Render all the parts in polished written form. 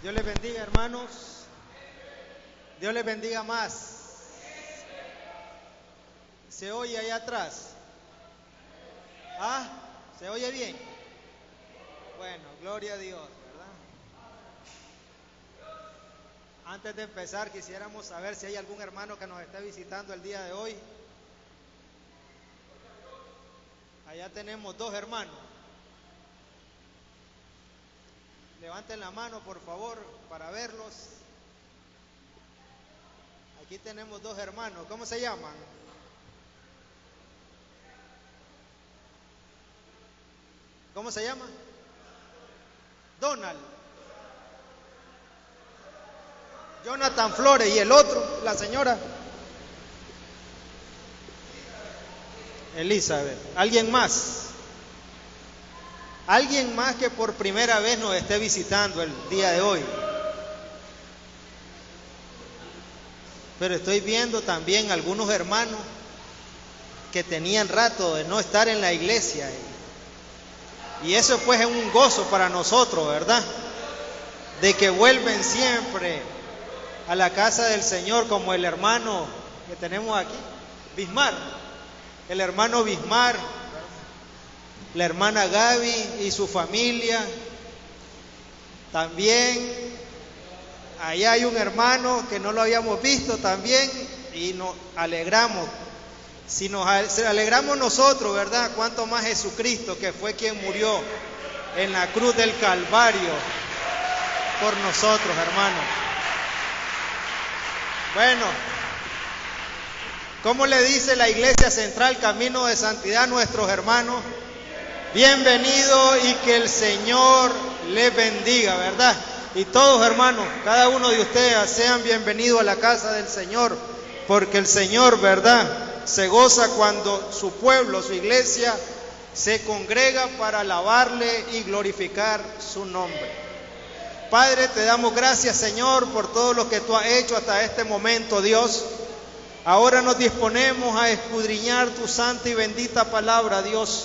Dios les bendiga, hermanos. Dios les bendiga más. ¿Se oye allá atrás? ¿Ah? ¿Se oye bien? Bueno, gloria a Dios, ¿verdad? Antes de empezar, quisiéramos saber si hay algún hermano que nos esté visitando el día de hoy. Allá tenemos dos hermanos. Levanten la mano, por favor, para verlos. Aquí tenemos dos hermanos. ¿Cómo se llaman? ¿Cómo se llama? Donald. Jonathan Flores. ¿Y el otro? La señora Elizabeth. ¿Alguien más? Alguien más que por primera vez nos esté visitando el día de hoy. Pero estoy viendo también algunos hermanos que tenían rato de no estar en la iglesia. Y eso pues es un gozo para nosotros, ¿verdad? De que vuelven siempre a la casa del Señor, como el hermano que tenemos aquí, Bismar. El hermano Bismar, la hermana Gaby y su familia. También allá hay un hermano que no lo habíamos visto también y nos alegramos. Si nos alegramos nosotros, ¿verdad? ¿Cuánto más Jesucristo, que fue quien murió en la cruz del Calvario por nosotros, hermanos? Bueno, ¿cómo le dice la Iglesia Central Camino de Santidad a nuestros hermanos? Bienvenido y que el Señor les bendiga, ¿verdad? Y todos, hermanos, cada uno de ustedes sean bienvenidos a la casa del Señor, porque el Señor, ¿verdad?, se goza cuando su pueblo, su iglesia, se congrega para alabarle y glorificar su nombre. Padre, te damos gracias, Señor, por todo lo que tú has hecho hasta este momento, Dios. Ahora nos disponemos a escudriñar tu santa y bendita palabra, Dios.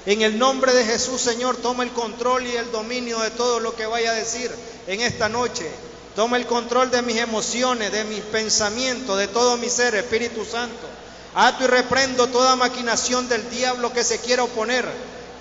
En el nombre de Jesús, Señor, toma el control y el dominio de todo lo que vaya a decir en esta noche. Toma el control de mis emociones, de mis pensamientos, de todo mi ser, Espíritu Santo. Ato y reprendo toda maquinación del diablo que se quiera oponer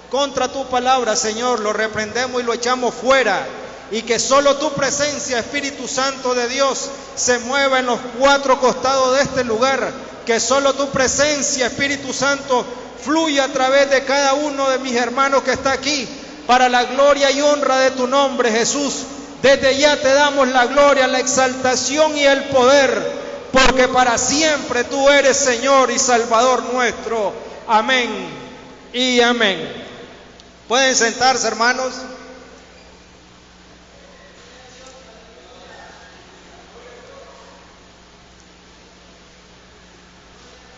contra tu palabra, Señor. Lo reprendemos y lo echamos fuera. Y que solo tu presencia, Espíritu Santo de Dios, se mueva en los cuatro costados de este lugar. Que solo tu presencia, Espíritu Santo, fluya a través de cada uno de mis hermanos que está aquí, para la gloria y honra de tu nombre, Jesús. Desde ya te damos la gloria, la exaltación y el poder, porque para siempre tú eres Señor y Salvador nuestro. Amén y amén. Pueden sentarse, hermanos.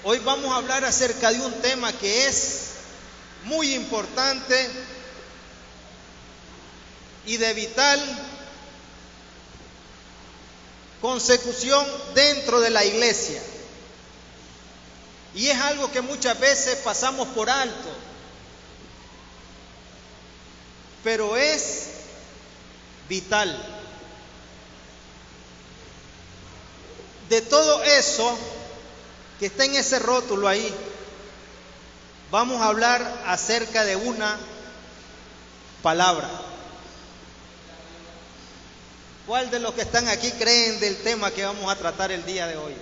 Hoy vamos a hablar acerca de un tema que es muy importante y de vital consecución dentro de la iglesia. Y es algo que muchas veces pasamos por alto, pero es vital. De todo eso que está en ese rótulo ahí, vamos a hablar acerca de una palabra. ¿Cuál de los que están aquí creen del tema que vamos a tratar el día de hoy?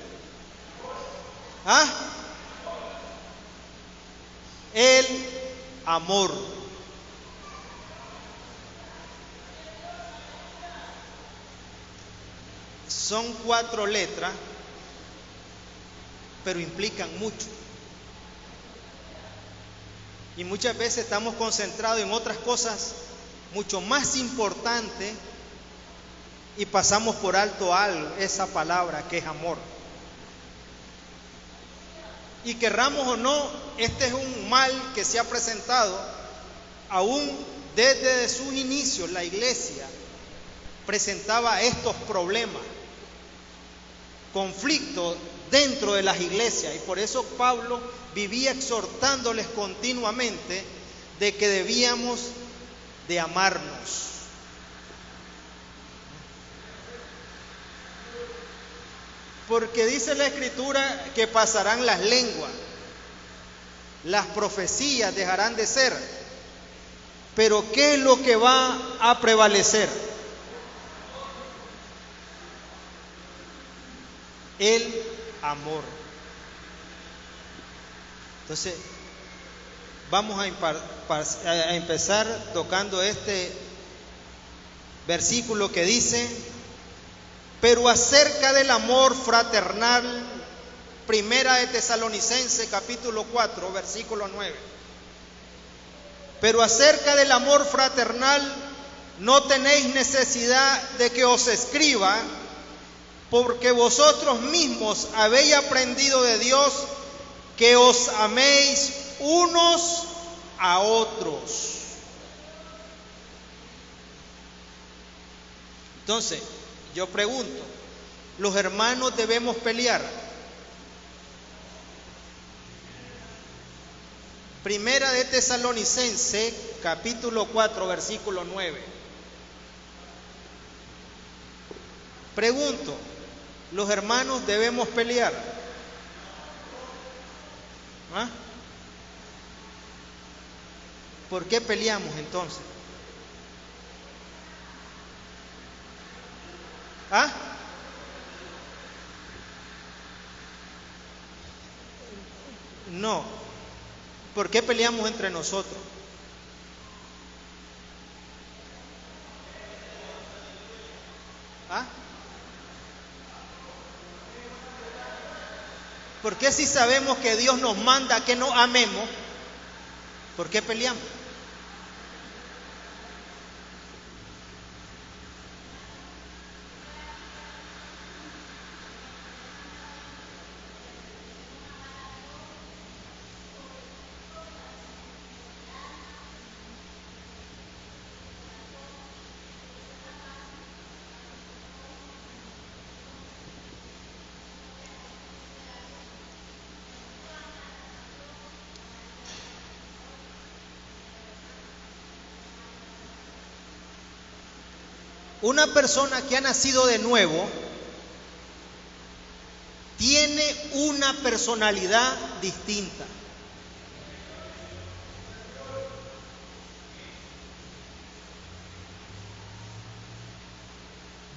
¿Ah? El amor. Son 4 letras, pero implican mucho. Y muchas veces estamos concentrados en otras cosas mucho más importantes y pasamos por alto esa palabra que es amor. Y querramos o no, este es un mal que se ha presentado aún desde sus inicios. La iglesia presentaba estos problemas, conflictos dentro de las iglesias, y por eso Pablo vivía exhortándoles continuamente de que debíamos de amarnos. Porque dice la Escritura que pasarán las lenguas, las profecías dejarán de ser. Pero ¿qué es lo que va a prevalecer? El amor. Entonces, vamos a empezar tocando este versículo que dice: pero acerca del amor fraternal, Primera de Tesalonicenses capítulo 4, versículo 9. Pero acerca del amor fraternal no tenéis necesidad de que os escriba, porque vosotros mismos habéis aprendido de Dios que os améis unos a otros. Entonces, yo pregunto, ¿los hermanos debemos pelear? Primera de Tesalonicenses, capítulo 4, versículo 9. Pregunto, ¿los hermanos debemos pelear? ¿Ah? ¿Por qué peleamos entonces? ¿Ah? No. ¿Por qué peleamos entre nosotros? ¿Ah? ¿Por qué si sabemos que Dios nos manda que nos amemos, por qué peleamos? Una persona que ha nacido de nuevo tiene una personalidad distinta.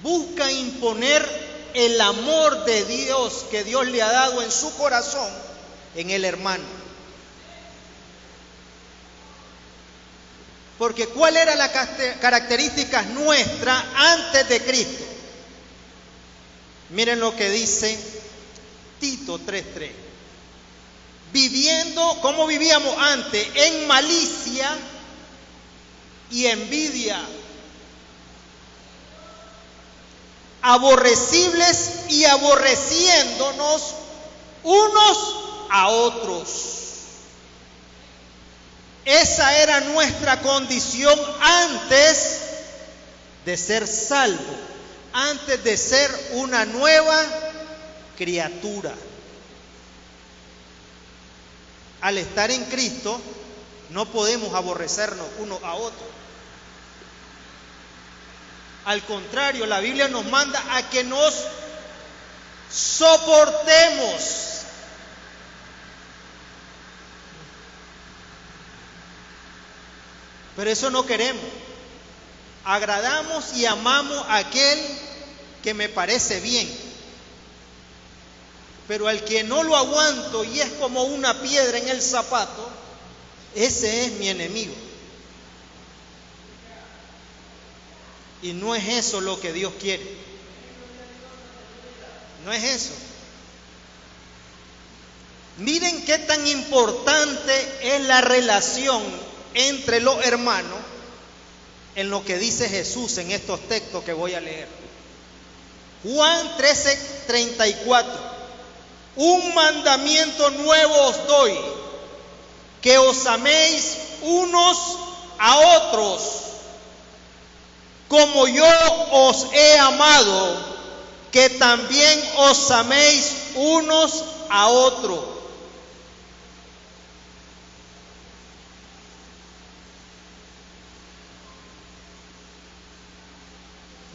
Busca imponer el amor de Dios que Dios le ha dado en su corazón en el hermano. Porque ¿cuál era la característica nuestra antes de Cristo? Miren lo que dice Tito 3:3. Viviendo, ¿cómo vivíamos antes? En malicia y envidia, aborrecibles y aborreciéndonos unos a otros. Esa era nuestra condición antes de ser salvo, antes de ser una nueva criatura. Al estar en Cristo, no podemos aborrecernos unos a otros. Al contrario, la Biblia nos manda a que nos soportemos. Pero eso no queremos. Agradamos y amamos a aquel que me parece bien. Pero al que no lo aguanto y es como una piedra en el zapato, ese es mi enemigo. Y no es eso lo que Dios quiere. No es eso. Miren qué tan importante es la relación entre los hermanos en lo que dice Jesús en estos textos que voy a leer. Juan 13:34. Un mandamiento nuevo os doy, que os améis unos a otros, como yo os he amado, que también os améis unos a otros.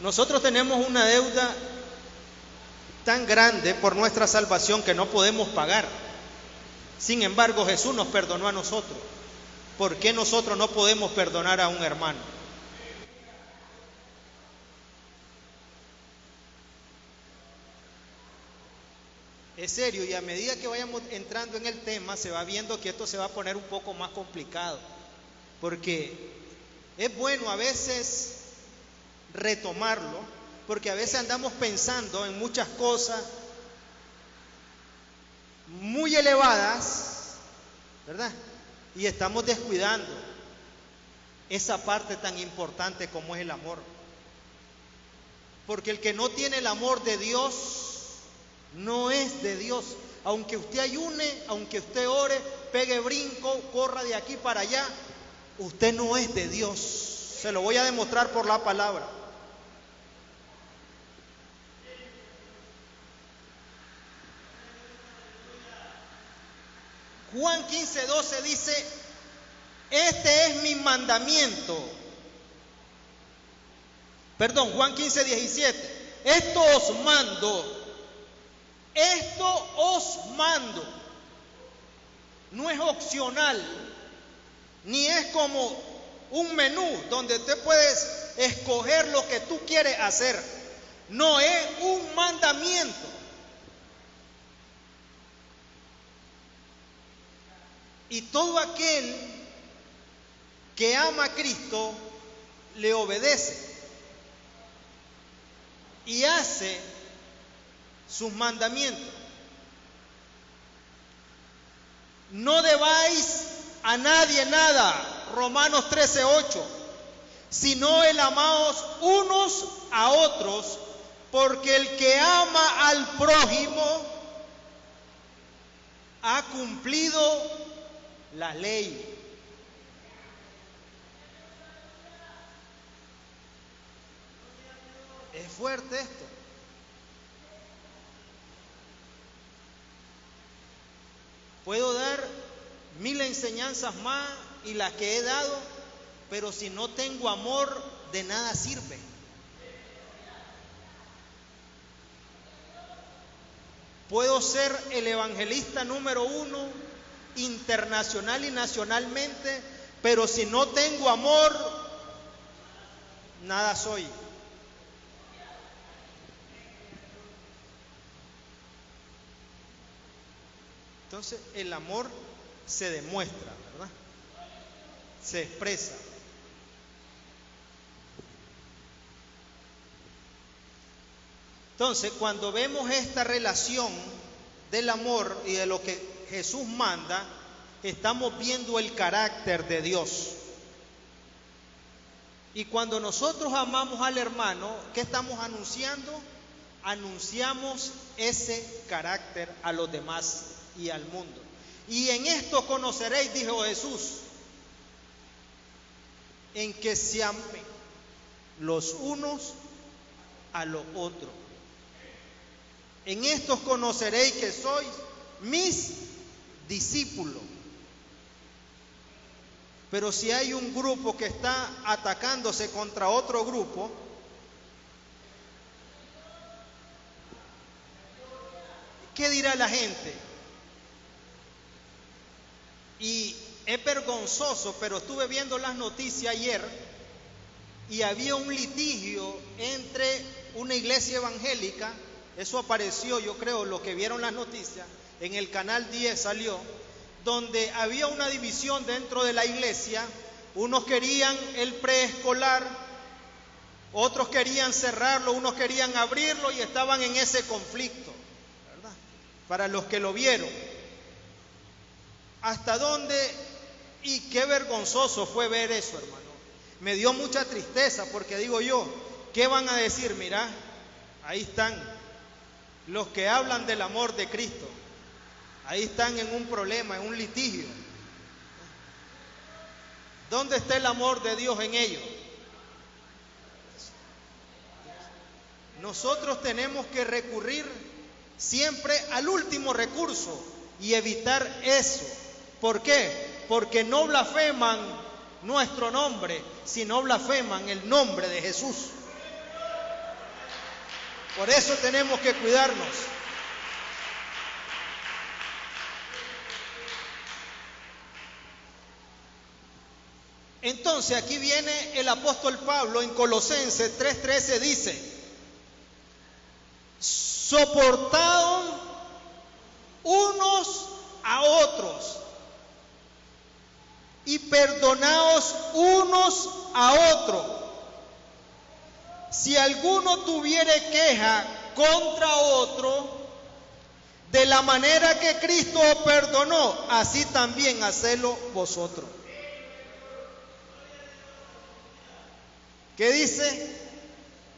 Nosotros tenemos una deuda tan grande por nuestra salvación que no podemos pagar. Sin embargo, Jesús nos perdonó a nosotros. ¿Por qué nosotros no podemos perdonar a un hermano? Es serio, y a medida que vayamos entrando en el tema, se va viendo que esto se va a poner un poco más complicado. Porque es bueno a veces retomarlo, porque a veces andamos pensando en muchas cosas muy elevadas, ¿verdad? Y estamos descuidando esa parte tan importante como es el amor. Porque el que no tiene el amor de Dios, no es de Dios. Aunque usted ayune, aunque usted ore, pegue brinco, corra de aquí para allá, usted no es de Dios. Se lo voy a demostrar por la palabra. Juan 15:12 dice: este es mi mandamiento. Perdón, Juan 15:17. Esto os mando. No es opcional, ni es como un menú donde usted puedes escoger lo que tú quieres hacer. No, es un mandamiento. Y todo aquel que ama a Cristo le obedece y hace sus mandamientos. No debáis a nadie nada, Romanos 13:8, sino el amaos unos a otros, porque el que ama al prójimo ha cumplido la ley. Es fuerte esto. Puedo dar 1000 enseñanzas más y las que he dado, pero si no tengo amor, de nada sirve. Puedo ser el evangelista número 1 internacional y nacionalmente, pero si no tengo amor, nada soy. Entonces el amor se demuestra, ¿verdad? Se expresa. Entonces, cuando vemos esta relación del amor y de lo que Jesús manda, estamos viendo el carácter de Dios. Y cuando nosotros amamos al hermano, ¿qué estamos anunciando? Anunciamos ese carácter a los demás y al mundo. Y en esto conoceréis, dijo Jesús, en que se amen los unos a los otros. En esto conoceréis que sois mis discípulos. Pero si hay un grupo que está atacándose contra otro grupo, ¿qué dirá la gente? Y es vergonzoso, pero estuve viendo las noticias ayer y había un litigio entre una iglesia evangélica. Eso apareció, yo creo, los que vieron las noticias, en el canal 10 salió, donde había una división dentro de la iglesia. Unos querían el preescolar, otros querían cerrarlo, unos querían abrirlo y estaban en ese conflicto, ¿verdad? Para los que lo vieron. ¿Hasta dónde? Y qué vergonzoso fue ver eso, hermano. Me dio mucha tristeza porque digo yo, ¿qué van a decir? Mira, ahí están los que hablan del amor de Cristo. Ahí están en un problema, en un litigio. ¿Dónde está el amor de Dios en ellos? Nosotros tenemos que recurrir siempre al último recurso y evitar eso. ¿Por qué? Porque no blasfeman nuestro nombre, sino blasfeman el nombre de Jesús. Por eso tenemos que cuidarnos. Entonces aquí viene el apóstol Pablo en Colosenses 3:13, dice: soportaos unos a otros y perdonaos unos a otros. Si alguno tuviere queja contra otro, de la manera que Cristo os perdonó, así también hacedlo vosotros. ¿Qué dice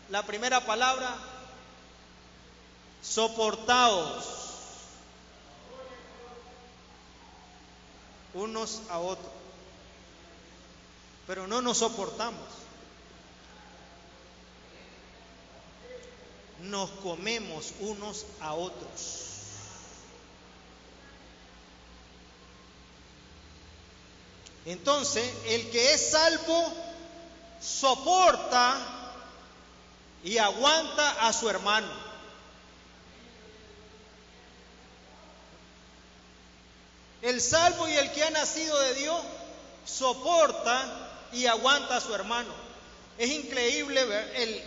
la primera palabra? Soportaos unos a otros. Pero no nos soportamos. Nos comemos unos a otros. Entonces, el que es salvo soporta y aguanta a su hermano. El salvo y el que ha nacido de Dios soporta y aguanta a su hermano. Es increíble ver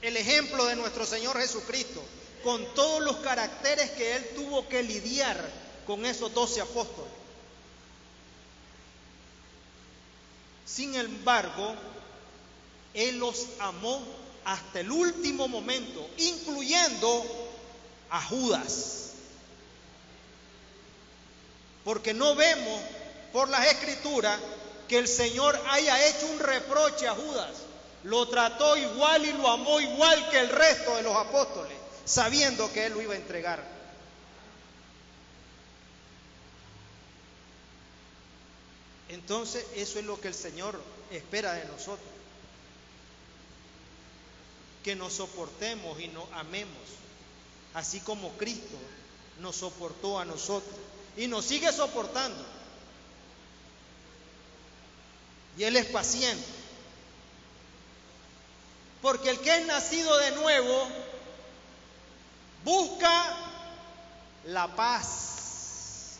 el ejemplo de nuestro Señor Jesucristo, con todos los caracteres que Él tuvo que lidiar con esos 12 apóstoles. Sin embargo, Él los amó hasta el último momento, incluyendo a Judas. Porque no vemos por las Escrituras que el Señor haya hecho un reproche a Judas. Lo trató igual y lo amó igual que el resto de los apóstoles, sabiendo que Él lo iba a entregar. Entonces, eso es lo que el Señor espera de nosotros. Que nos soportemos y nos amemos, así como Cristo nos soportó a nosotros y nos sigue soportando. Y Él es paciente. Porque el que es nacido de nuevo busca la paz.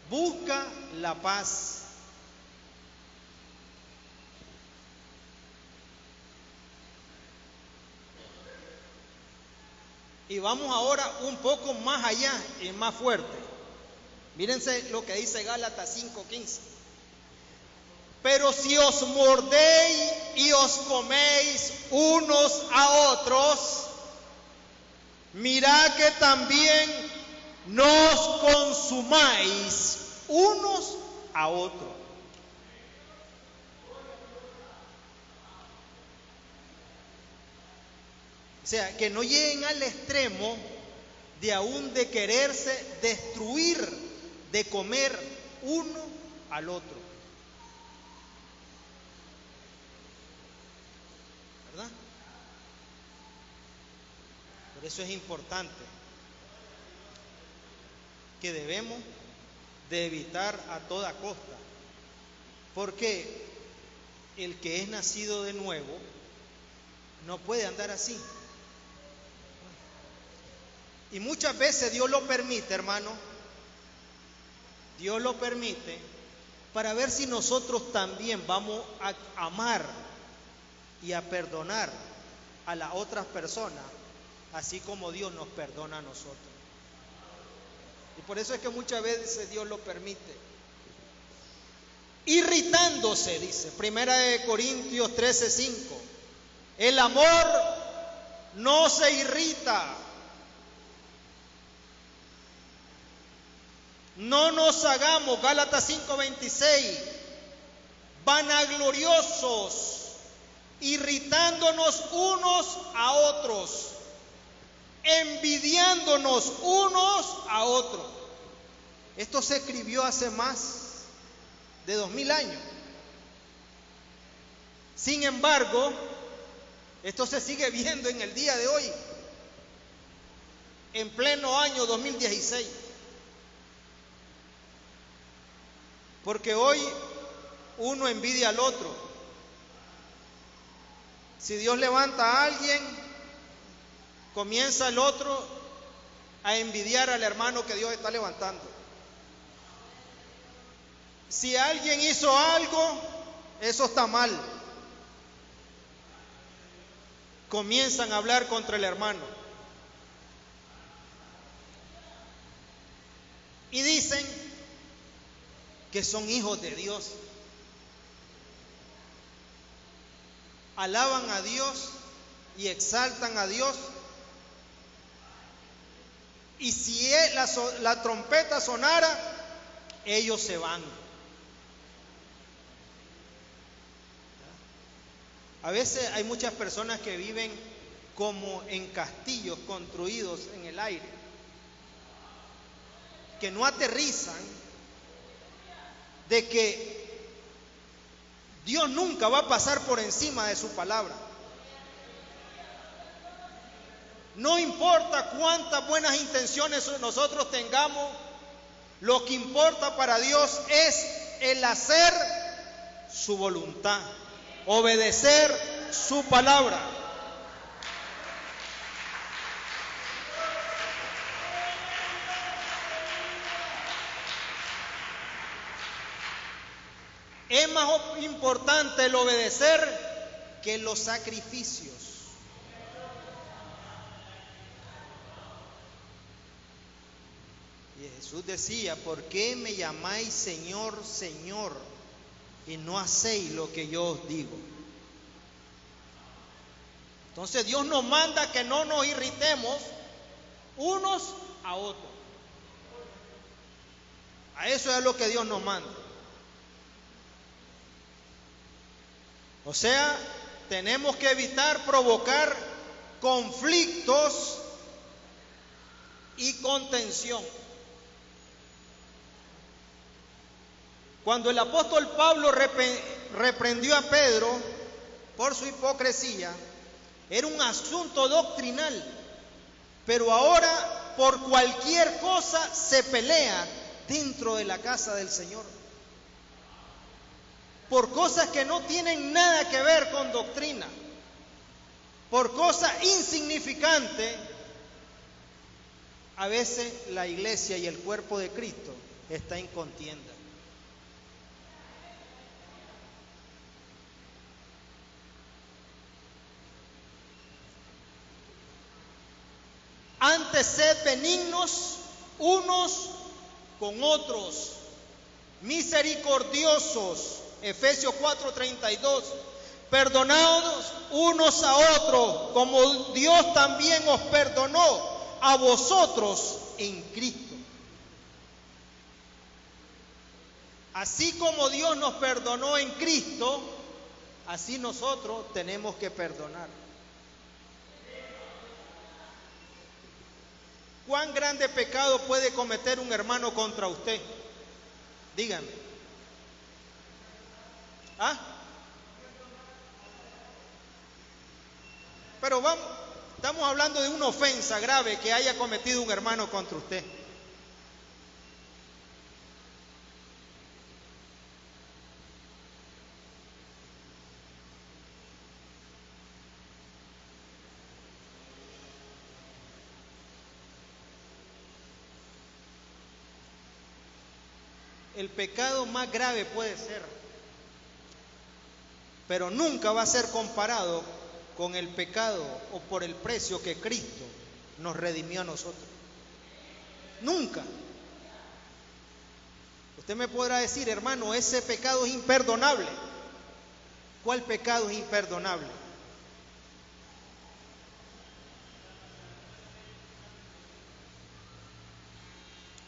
Busca la paz. Y vamos ahora un poco más allá y más fuerte. Mírense lo que dice Gálatas 5:15. Pero si os mordéis y os coméis unos a otros, mirad que también no os consumáis unos a otros. O sea, que no lleguen al extremo de aún de quererse destruir, de comer uno al otro. ¿Verdad? Por eso es importante que debemos de evitar a toda costa. Porque el que es nacido de nuevo no puede andar así. Y muchas veces Dios lo permite, hermano. Dios lo permite para ver si nosotros también vamos a amar y a perdonar a las otras personas, así como Dios nos perdona a nosotros. Y por eso es que muchas veces Dios lo permite. Irritándose, dice, 1 Corintios 13:5. El amor no se irrita. No nos hagamos, Gálatas 5:26, vanagloriosos, irritándonos unos a otros, envidiándonos unos a otros. Esto se escribió hace más de 2000 años. Sin embargo, esto se sigue viendo en el día de hoy, en pleno año 2016. Porque hoy uno envidia al otro. Si Dios levanta a alguien, comienza el otro a envidiar al hermano que Dios está levantando. Si alguien hizo algo, eso está mal. Comienzan a hablar contra el hermano. Y dicen que son hijos de Dios. Alaban a Dios y exaltan a Dios. Y si la trompeta sonara, ellos se van. A veces hay muchas personas que viven como en castillos construidos en el aire, que no aterrizan de que Dios nunca va a pasar por encima de su palabra. No importa cuántas buenas intenciones nosotros tengamos, lo que importa para Dios es el hacer su voluntad, obedecer su palabra. Es más importante el obedecer que los sacrificios. Y Jesús decía: ¿por qué me llamáis Señor, Señor, y no hacéis lo que yo os digo? Entonces Dios nos manda que no nos irritemos unos a otros. A eso es lo que Dios nos manda. O sea, tenemos que evitar provocar conflictos y contención. Cuando el apóstol Pablo reprendió a Pedro por su hipocresía, era un asunto doctrinal, pero ahora por cualquier cosa se pelea dentro de la casa del Señor. Por cosas que no tienen nada que ver con doctrina, por cosas insignificantes, a veces la iglesia y el cuerpo de Cristo está en contienda. Antes sed benignos unos con otros, misericordiosos, Efesios 4:32, perdonados unos a otros, como Dios también os perdonó a vosotros en Cristo. Así como Dios nos perdonó en Cristo, así nosotros tenemos que perdonar. ¿Cuán grande pecado puede cometer un hermano contra usted? Dígame. ¿Ah? Pero estamos hablando de una ofensa grave que haya cometido un hermano contra usted. El pecado más grave puede ser, pero nunca va a ser comparado con el pecado o por el precio que Cristo nos redimió a nosotros. Nunca. Usted me podrá decir: hermano, ese pecado es imperdonable. ¿Cuál pecado es imperdonable?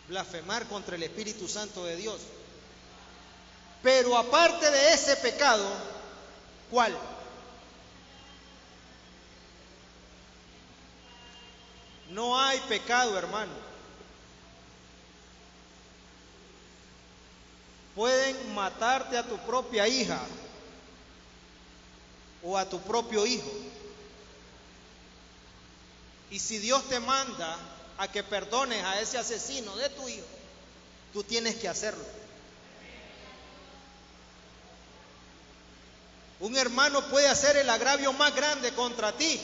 Blasfemar contra el Espíritu Santo de Dios. Pero aparte de ese pecado, ¿cuál? No hay pecado, hermano. Pueden matarte a tu propia hija o a tu propio hijo. Y si Dios te manda a que perdones a ese asesino de tu hijo, tú tienes que hacerlo. Un hermano puede hacer el agravio más grande contra ti,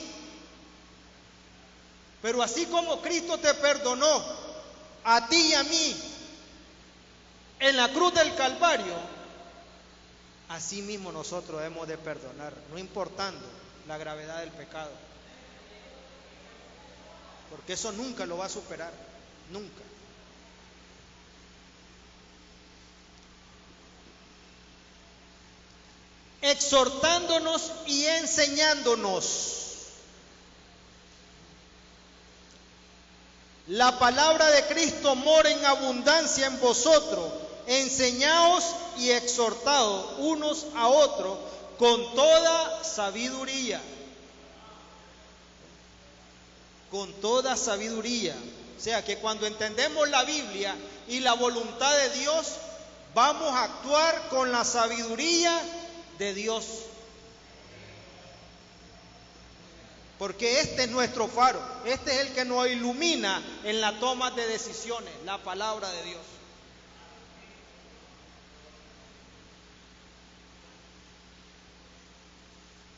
pero así como Cristo te perdonó a ti y a mí en la cruz del Calvario, así mismo nosotros hemos de perdonar, no importando la gravedad del pecado, porque eso nunca lo va a superar, nunca. Exhortándonos y enseñándonos. La palabra de Cristo mora en abundancia en vosotros. Enseñaos y exhortaos unos a otros con toda sabiduría. Con toda sabiduría. O sea que cuando entendemos la Biblia y la voluntad de Dios, vamos a actuar con la sabiduría de Dios, porque este es nuestro faro, este es el que nos ilumina en la toma de decisiones, la palabra de Dios.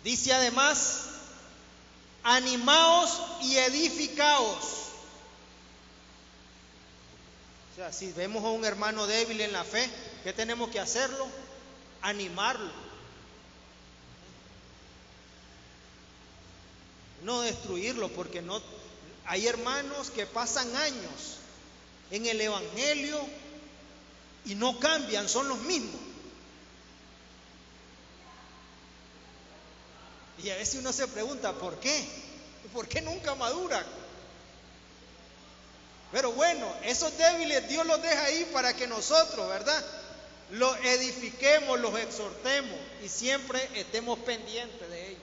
Dice además, animaos y edificaos. O sea, si vemos a un hermano débil en la fe, ¿qué tenemos que hacerlo? Animarlo. No destruirlo, porque no hay hermanos que pasan años en el evangelio y no cambian, son los mismos. Y a veces uno se pregunta, ¿por qué? ¿Por qué nunca maduran? Pero bueno, esos débiles Dios los deja ahí para que nosotros, ¿verdad?, los edifiquemos, los exhortemos y siempre estemos pendientes de ellos.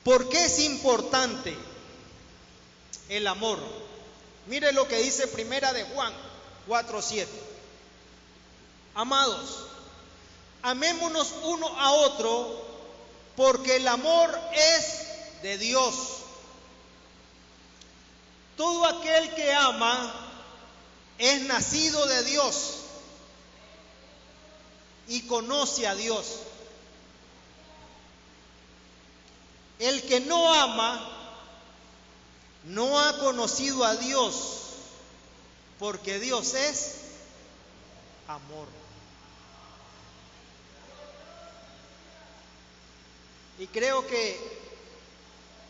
¿Por qué es importante el amor? Mire lo que dice Primera de Juan 4:7. Amados, amémonos uno a otro, porque el amor es de Dios. Todo aquel que ama es nacido de Dios y conoce a Dios. El que no ama no ha conocido a Dios, porque Dios es amor. Y creo que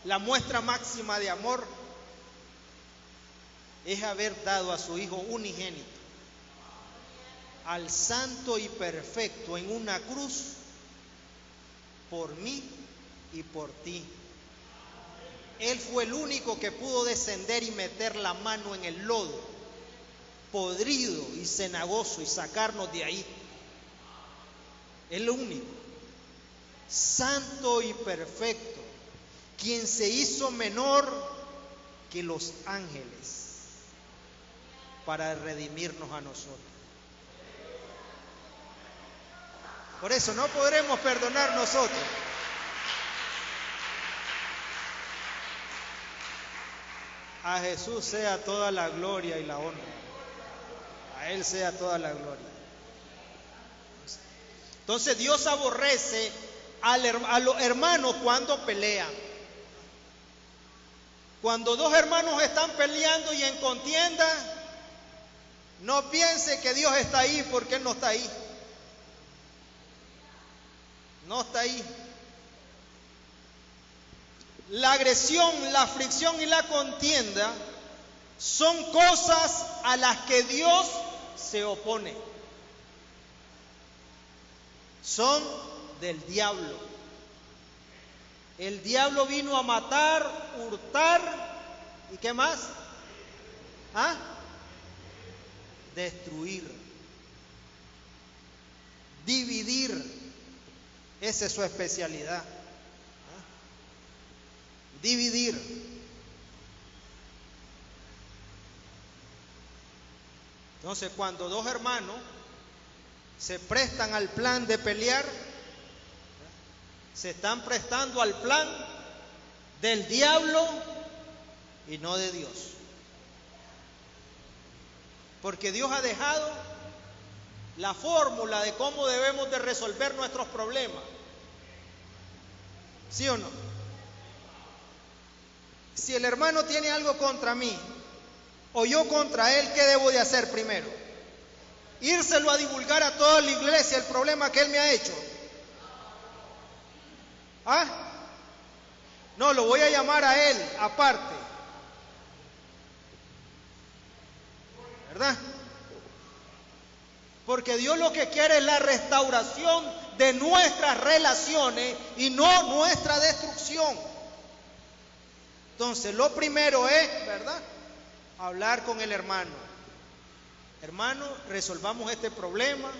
la muestra máxima de amor es haber dado a su Hijo unigénito, al santo y perfecto, en una cruz, por mí y por ti. Él fue el único que pudo descender y meter la mano en el lodo podrido y cenagoso y sacarnos de ahí. El único, santo y perfecto, quien se hizo menor que los ángeles para redimirnos a nosotros. Por eso no podremos perdonar nosotros. A Jesús sea toda la gloria y la honra. A Él sea toda la gloria. Entonces Dios aborrece a los hermanos cuando pelean. Cuando dos hermanos están peleando y en contienda, no piense que Dios está ahí, porque Él no está ahí. No está ahí. La agresión, la fricción y la contienda son cosas a las que Dios se opone. Son del diablo. El diablo vino a matar, hurtar y ¿qué más? Destruir, dividir. Esa es su especialidad. Dividir. Entonces, cuando dos hermanos se prestan al plan de pelear, se están prestando al plan del diablo y no de Dios. Porque Dios ha dejado la fórmula de cómo debemos de resolver nuestros problemas. ¿Sí o no? Si el hermano tiene algo contra mí o yo contra él, ¿qué debo de hacer primero? ¿Írselo a divulgar a toda la iglesia el problema que él me ha hecho? ¿Ah? No, lo voy a llamar a él aparte. ¿Verdad? Porque Dios lo que quiere es la restauración de nuestras relaciones y no nuestra destrucción. Entonces, lo primero es, ¿verdad?, hablar con el hermano. Hermano, resolvamos este problema,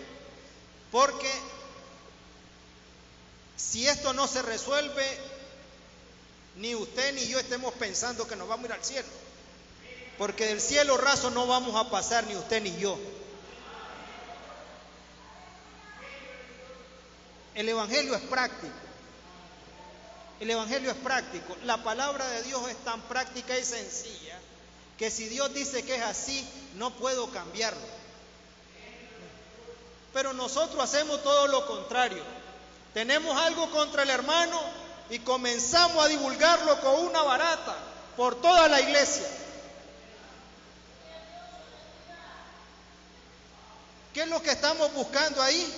porque si esto no se resuelve, ni usted ni yo estemos pensando que nos vamos a ir al cielo. Porque del cielo raso no vamos a pasar ni usted ni yo. El evangelio es práctico. El evangelio es práctico. La palabra de Dios es tan práctica y sencilla que si Dios dice que es así, no puedo cambiarlo. Pero nosotros hacemos todo lo contrario. Tenemos algo contra el hermano y comenzamos a divulgarlo con una barata por toda la iglesia. ¿Qué es lo que estamos buscando ahí?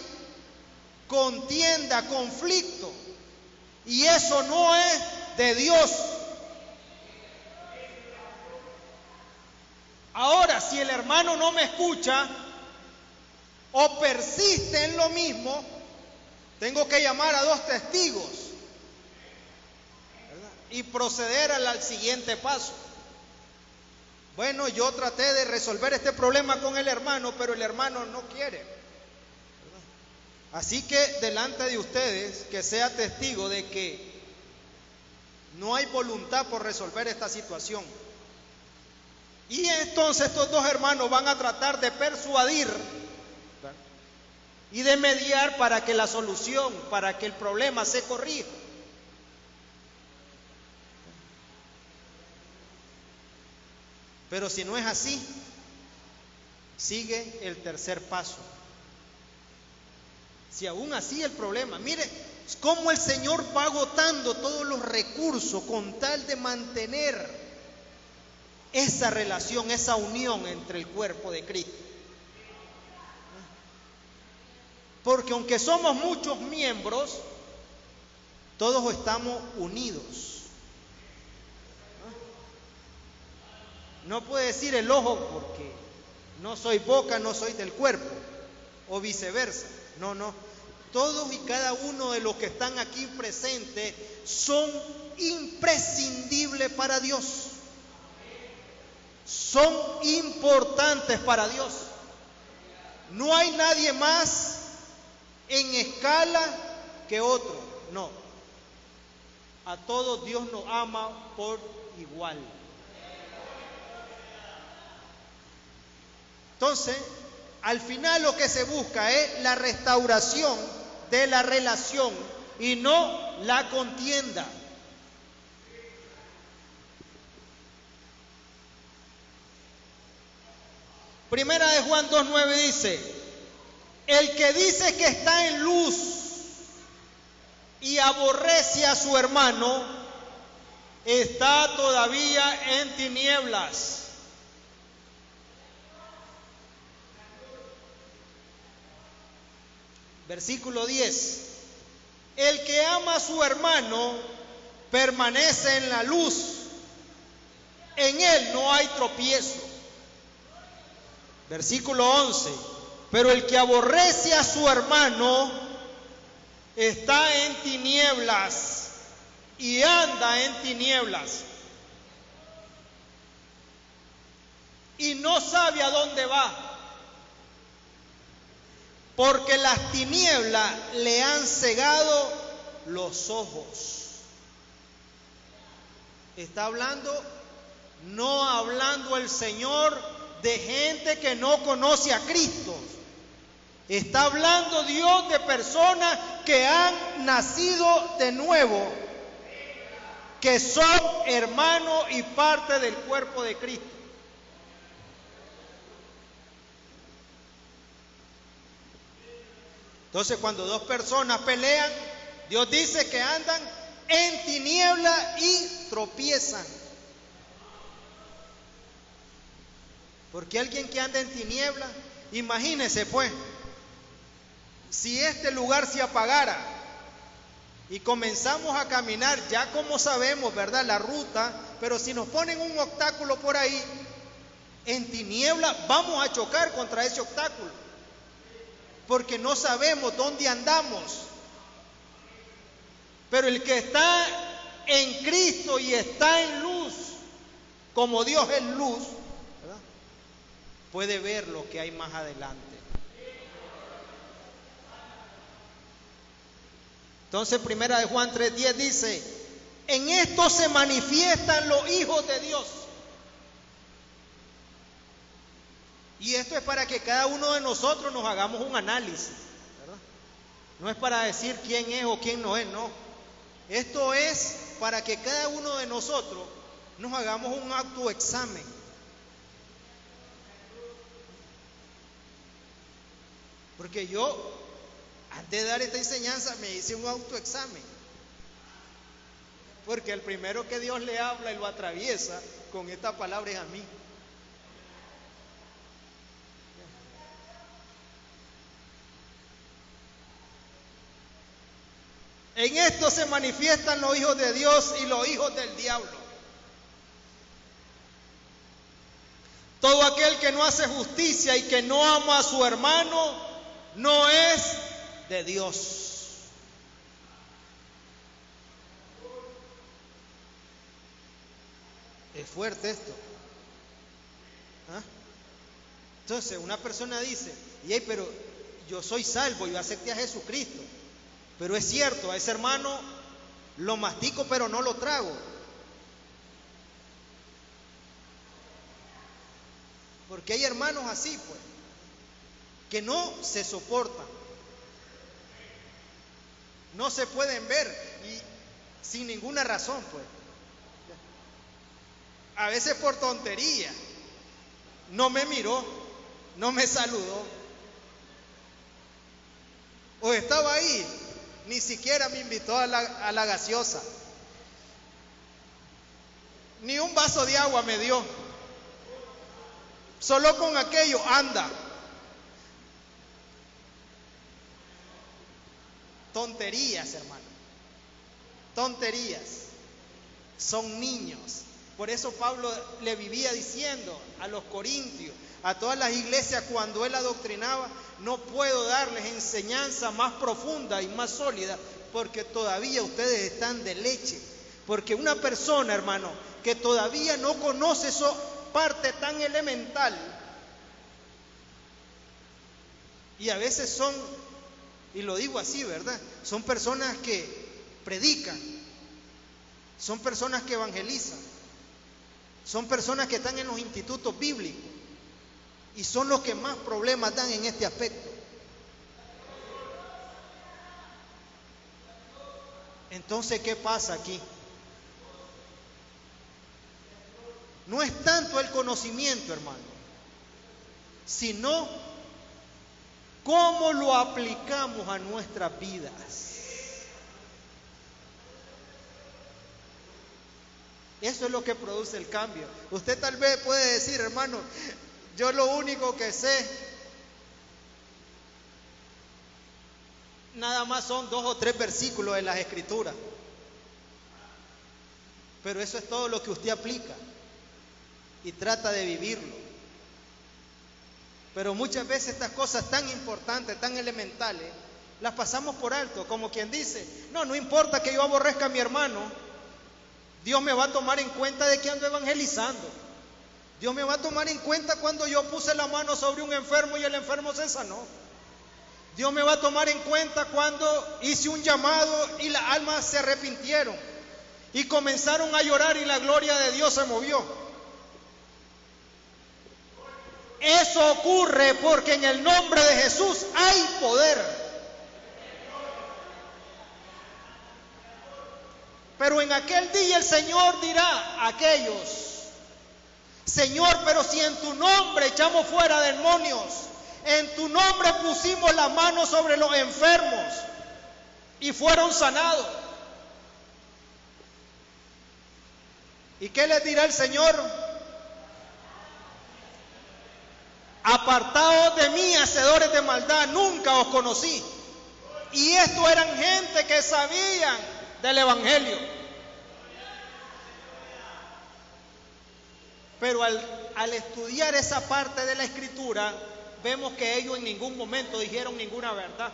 Contienda, conflicto. Y eso no es de Dios. Ahora, si el hermano no me escucha o persiste en lo mismo, tengo que llamar a 2 testigos, ¿verdad?, y proceder al siguiente paso. Bueno, yo traté de resolver este problema con el hermano, pero el hermano no quiere, ¿verdad? Así que delante de ustedes, que sea testigo de que no hay voluntad por resolver esta situación. Y entonces estos 2 hermanos van a tratar de persuadir, ¿verdad?, y de mediar para que la solución, para que el problema se corrija. Pero si no es así, sigue el tercer paso. Si aún así el problema, mire cómo el Señor va agotando todos los recursos con tal de mantener esa relación, esa unión entre el cuerpo de Cristo. Porque aunque somos muchos miembros, todos estamos unidos. No puede decir el ojo porque no soy boca, no soy del cuerpo, o viceversa. No, no. Todos y cada uno de los que están aquí presentes son imprescindibles para Dios. Son importantes para Dios. No hay nadie más en escala que otro. No. A todos Dios nos ama por igual. Entonces, al final lo que se busca es la restauración de la relación y no la contienda. Primera de Juan 2:9 dice: el que dice que está en luz y aborrece a su hermano, está todavía en tinieblas. Versículo 10. El que ama a su hermano permanece en la luz, en él no hay tropiezo. Versículo 11. Pero el que aborrece a su hermano está en tinieblas y anda en tinieblas y no sabe a dónde va, porque las tinieblas le han cegado los ojos. Está hablando, no hablando el Señor de gente que no conoce a Cristo. Está hablando Dios de personas que han nacido de nuevo. que son hermanos y parte del cuerpo de Cristo. Entonces, cuando dos personas pelean, Dios dice que andan en tiniebla y tropiezan. Porque alguien que anda en tiniebla, imagínese pues, si este lugar se apagara y comenzamos a caminar, ya como sabemos, ¿verdad?, la ruta, pero si nos ponen un obstáculo por ahí, en tiniebla vamos a chocar contra ese obstáculo, porque no sabemos dónde andamos. Pero el que está en Cristo y está en luz, como Dios es luz, ¿verdad?, puede ver lo que hay más adelante. Entonces, primera de Juan 3:10 dice: en esto se manifiestan los hijos de Dios. Y esto es para que cada uno de nosotros nos hagamos un análisis, ¿verdad? No es para decir quién es o quién no es, no. Esto es para que cada uno de nosotros nos hagamos un autoexamen. Porque yo, antes de dar esta enseñanza, me hice un autoexamen. Porque el primero que Dios le habla y lo atraviesa con esta palabra es a mí. En esto se manifiestan los hijos de Dios y los hijos del diablo. Todo aquel que no hace justicia y que no ama a su hermano no es de Dios. Es fuerte esto. ¿Ah? Entonces una persona dice: pero yo soy salvo, yo acepté a Jesucristo. Pero es cierto, a ese hermano lo mastico pero no lo trago. Porque hay hermanos así, pues, que no se soportan, no se pueden ver y sin ninguna razón, pues. A veces por tontería. No me miró, no me saludó. O estaba ahí, ni siquiera me invitó a la gaseosa. Ni un vaso de agua me dio. Solo con aquello anda. Tonterías, hermano. Tonterías. Son niños. Por eso Pablo le vivía diciendo a los corintios, a todas las iglesias cuando él adoctrinaba: no puedo darles enseñanza más profunda y más sólida porque todavía ustedes están de leche. Porque una persona, hermano, que todavía no conoce esa parte tan elemental, y a veces son, y lo digo así, ¿verdad?, son personas que predican, son personas que evangelizan, son personas que están en los institutos bíblicos y son los que más problemas dan en este aspecto. Entonces, ¿qué pasa aquí? No es tanto el conocimiento, hermano, sino cómo lo aplicamos a nuestras vidas. Eso es lo que produce el cambio. Usted tal vez puede decir: hermano, yo lo único que sé, nada más son 2 o 3 versículos de las Escrituras. Pero eso es todo lo que usted aplica y trata de vivirlo. Pero muchas veces estas cosas tan importantes, tan elementales, las pasamos por alto, como quien dice: no importa que yo aborrezca a mi hermano, Dios me va a tomar en cuenta de que ando evangelizando. Dios me va a tomar en cuenta cuando yo puse la mano sobre un enfermo y el enfermo se sanó. Dios me va a tomar en cuenta cuando hice un llamado y las almas se arrepintieron y comenzaron a llorar y la gloria de Dios se movió. Eso ocurre porque en el nombre de Jesús hay poder. Pero en aquel día el Señor dirá a aquellos: Señor, pero si en tu nombre echamos fuera demonios, en tu nombre pusimos la mano sobre los enfermos y fueron sanados. ¿Y qué les dirá el Señor? Apartaos de mí, hacedores de maldad, nunca os conocí. Y estos eran gente que sabían del Evangelio. Pero al estudiar esa parte de la Escritura, vemos que ellos en ningún momento dijeron ninguna verdad.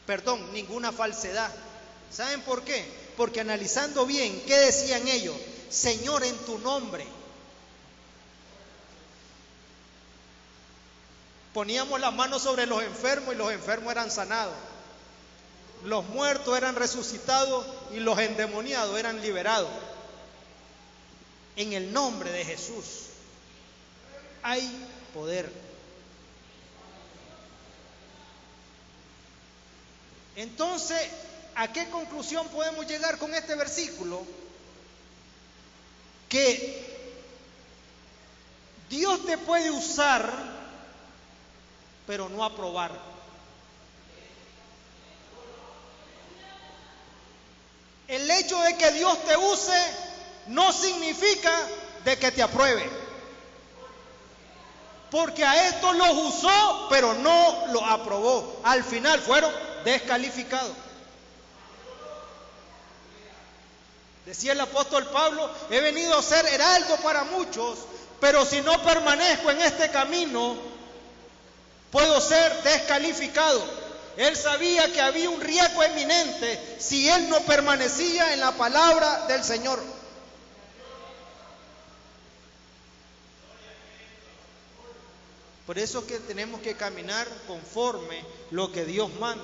Perdón, ninguna falsedad. ¿Saben por qué? Porque analizando bien, ¿qué decían ellos? Señor, en tu nombre. Poníamos las manos sobre los enfermos y los enfermos eran sanados. Los muertos eran resucitados y los endemoniados eran liberados. En el nombre de Jesús hay poder. Entonces, ¿a qué conclusión podemos llegar con este versículo? Que Dios te puede usar, pero no aprobar. El hecho de que Dios te use no significa de que te apruebe. Porque a estos los usó, pero no los aprobó. Al final fueron descalificados. Decía el apóstol Pablo: he venido a ser heraldo para muchos, pero si no permanezco en este camino, puedo ser descalificado. Él sabía que había un riesgo eminente si él no permanecía en la palabra del Señor. Por eso es que tenemos que caminar conforme lo que Dios manda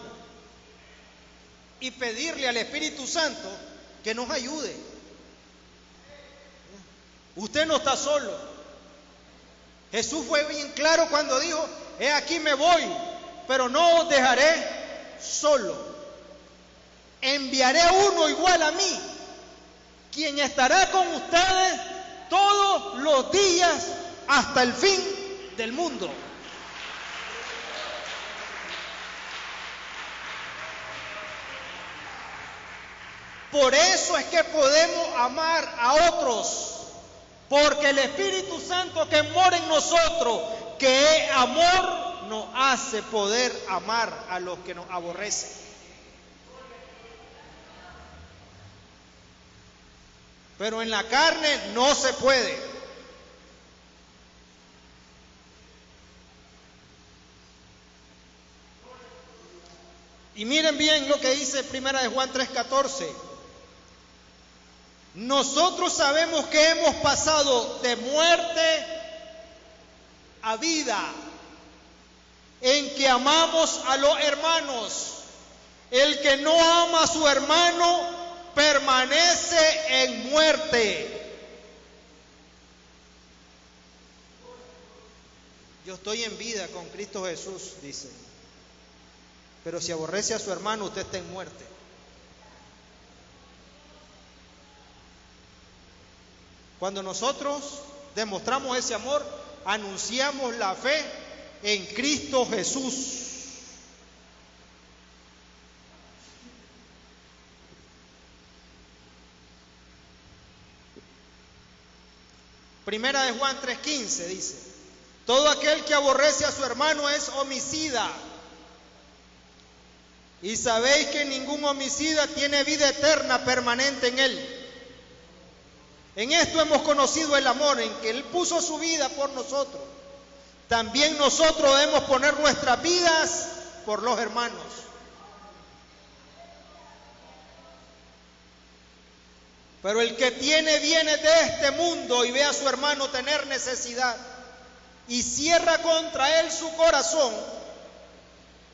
y pedirle al Espíritu Santo que nos ayude. Usted no está solo. Jesús fue bien claro cuando dijo: he aquí me voy, pero no os dejaré solo. Enviaré uno igual a mí, quien estará con ustedes todos los días hasta el fin del mundo. Por eso es que podemos amar a otros, porque el Espíritu Santo que mora en nosotros, que es amor, nos hace poder amar a los que nos aborrecen. Pero en la carne no se puede. Y miren bien lo que dice Primera de Juan 3:14. Nosotros sabemos que hemos pasado de muerte a vida, en que amamos a los hermanos. El que no ama a su hermano permanece en muerte. Yo estoy en vida con Cristo Jesús, dice. Pero si aborrece a su hermano, usted está en muerte. Cuando nosotros demostramos ese amor, anunciamos la fe en Cristo Jesús. Primera de Juan 3:15 dice: todo aquel que aborrece a su hermano es homicida. Y sabéis que ningún homicida tiene vida eterna permanente en él. En esto hemos conocido el amor, en que Él puso su vida por nosotros. También nosotros debemos poner nuestras vidas por los hermanos. Pero el que tiene bienes de este mundo y ve a su hermano tener necesidad y cierra contra él su corazón,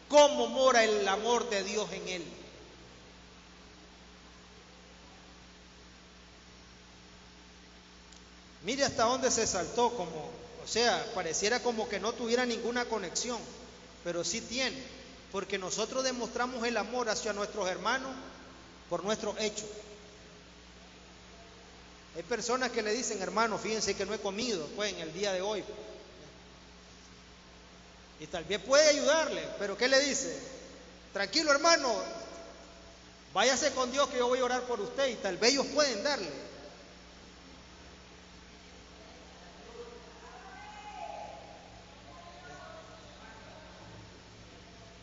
¿cómo mora el amor de Dios en él? Mire hasta dónde se saltó, pareciera como que no tuviera ninguna conexión, pero sí tiene, porque nosotros demostramos el amor hacia nuestros hermanos por nuestros hechos. Hay personas que le dicen, hermano, fíjense que no he comido pues en el día de hoy. Y tal vez puede ayudarle, pero ¿qué le dice? Tranquilo, hermano, váyase con Dios que yo voy a orar por usted, y tal vez ellos pueden darle.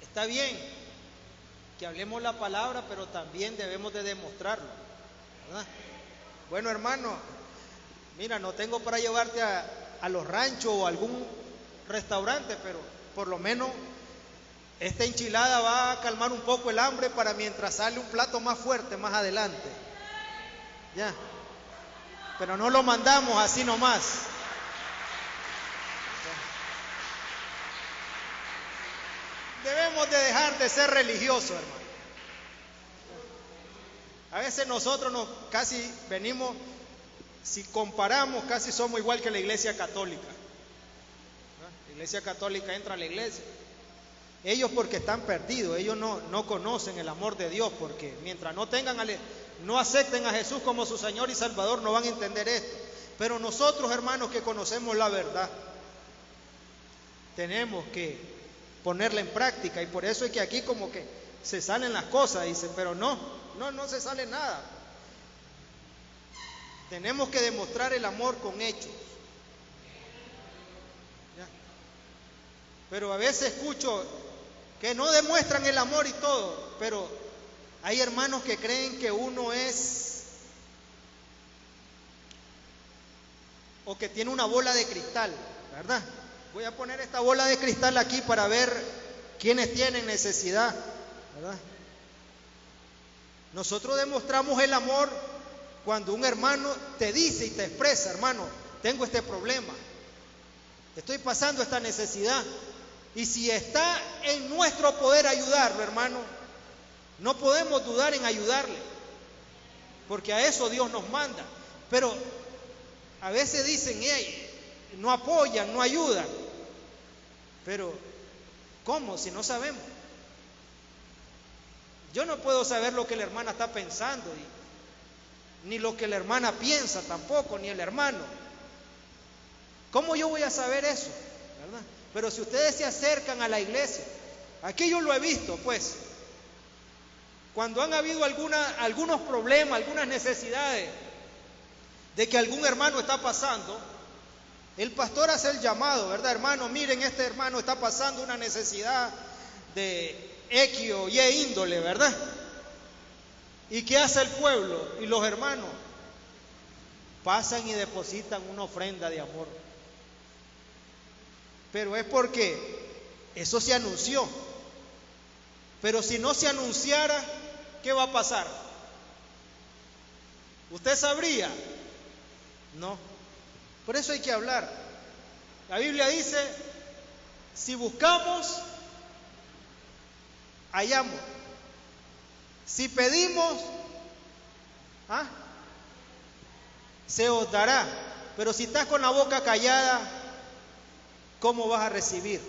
Está bien que hablemos la palabra, pero también debemos de demostrarlo, ¿verdad? Bueno, hermano, mira, no tengo para llevarte a los ranchos o a algún restaurante, pero por lo menos esta enchilada va a calmar un poco el hambre para mientras sale un plato más fuerte más adelante. Ya. Pero no lo mandamos así nomás. Debemos de dejar de ser religiosos, hermano. A veces nosotros casi venimos, si comparamos, casi somos igual que la iglesia católica. La iglesia católica entra a la iglesia. Ellos porque están perdidos, ellos no conocen el amor de Dios, porque mientras no acepten a Jesús como su Señor y Salvador, no van a entender esto. Pero nosotros, hermanos, que conocemos la verdad, tenemos que ponerla en práctica, y por eso es que aquí como que se salen las cosas, dice, pero no se sale nada. Tenemos que demostrar el amor con hechos. ¿Ya? Pero a veces escucho que no demuestran el amor y todo, pero hay hermanos que creen que uno es, o que tiene una bola de cristal, ¿verdad? Voy a poner esta bola de cristal aquí para ver quiénes tienen necesidad, ¿verdad? Nosotros demostramos el amor cuando un hermano te dice y te expresa, hermano, tengo este problema, estoy pasando esta necesidad. Y si está en nuestro poder ayudarlo, hermano, no podemos dudar en ayudarle, porque a eso Dios nos manda. Pero a veces dicen, no apoyan, no ayudan. Pero ¿cómo? Si no sabemos. Yo no puedo saber lo que la hermana está pensando, ni lo que la hermana piensa tampoco, ni el hermano. ¿Cómo yo voy a saber eso? ¿Verdad? Pero si ustedes se acercan a la iglesia, aquí yo lo he visto, pues, cuando han habido algunos problemas, algunas necesidades de que algún hermano está pasando, el pastor hace el llamado, ¿verdad, hermano? Miren, este hermano está pasando una necesidad de X o Y índole, ¿verdad? ¿Y qué hace el pueblo y los hermanos? Pasan y depositan una ofrenda de amor. Pero es porque eso se anunció. Pero si no se anunciara, ¿qué va a pasar? ¿Usted sabría? No. Por eso hay que hablar. La Biblia dice, si buscamos, hallamos. Si pedimos, se os dará. Pero si estás con la boca callada, ¿cómo vas a recibir?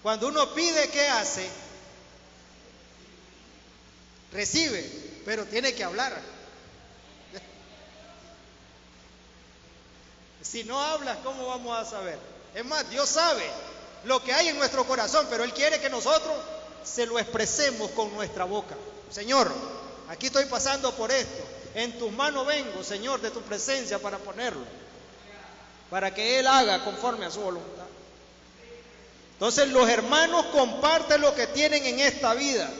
Cuando uno pide, ¿qué hace? Recibe, pero tiene que hablar. Si no hablas, ¿cómo vamos a saber? Es más, Dios sabe lo que hay en nuestro corazón, pero Él quiere que nosotros se lo expresemos con nuestra boca. Señor, aquí estoy pasando por esto. En tus manos vengo, Señor, de tu presencia para ponerlo, para que Él haga conforme a su voluntad. Entonces los hermanos comparten lo que tienen en esta vida.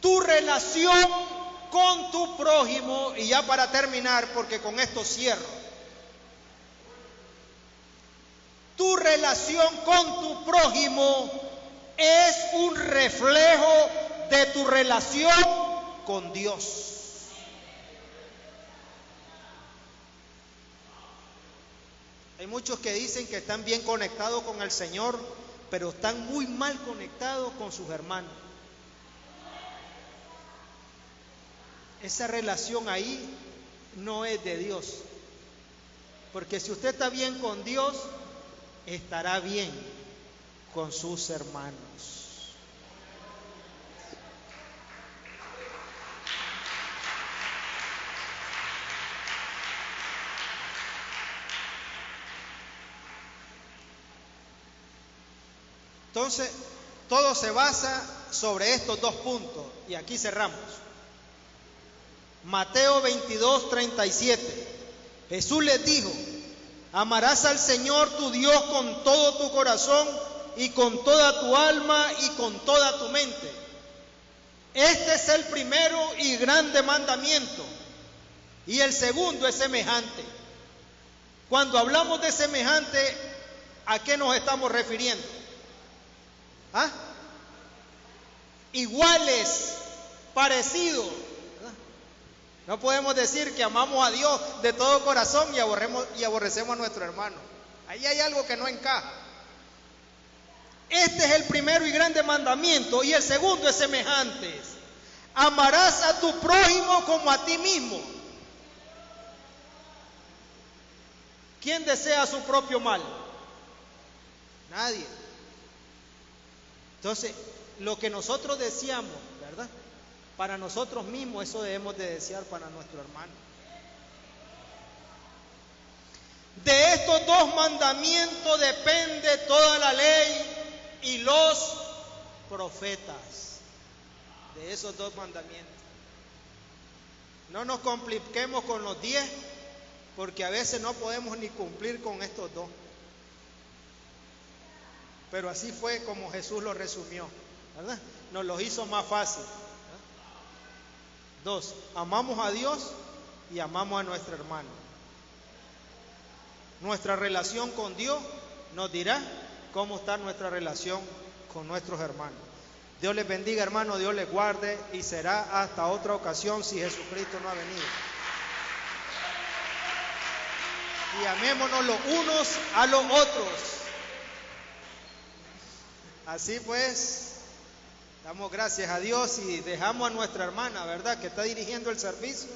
Tu relación con tu prójimo, y ya para terminar, porque con esto cierro. Tu relación con tu prójimo es un reflejo de tu relación con Dios. Hay muchos que dicen que están bien conectados con el Señor, pero están muy mal conectados con sus hermanos. Esa relación ahí no es de Dios. Porque si usted está bien con Dios, estará bien con sus hermanos. Entonces, todo se basa sobre estos dos puntos. Y aquí cerramos. Mateo 22:37. Jesús les dijo: amarás al Señor tu Dios con todo tu corazón y con toda tu alma y con toda tu mente. Este es el primero y grande mandamiento. Y el segundo es semejante. Cuando hablamos de semejante, ¿a qué nos estamos refiriendo? ¿Ah? Iguales, parecidos. ¿Verdad? No podemos decir que amamos a Dios de todo corazón y aborrecemos a nuestro hermano. Ahí hay algo que no encaja. Este es el primero y grande mandamiento, y el segundo es semejante. Amarás a tu prójimo como a ti mismo. ¿Quién desea su propio mal? Nadie. Entonces, lo que nosotros deseamos, ¿verdad? Para nosotros mismos, eso debemos de desear para nuestro hermano. De estos dos mandamientos depende toda la ley y los profetas. De esos dos mandamientos. No nos compliquemos con los 10, porque a veces no podemos ni cumplir con estos dos. Pero así fue como Jesús lo resumió, ¿verdad? Nos los hizo más fácil, ¿verdad? 2, amamos a Dios y amamos a nuestro hermano. Nuestra relación con Dios nos dirá cómo está nuestra relación con nuestros hermanos. Dios les bendiga, hermano, Dios les guarde, y será hasta otra ocasión si Jesucristo no ha venido. Y amémonos los unos a los otros. Así pues, damos gracias a Dios y dejamos a nuestra hermana, ¿verdad?, que está dirigiendo el servicio,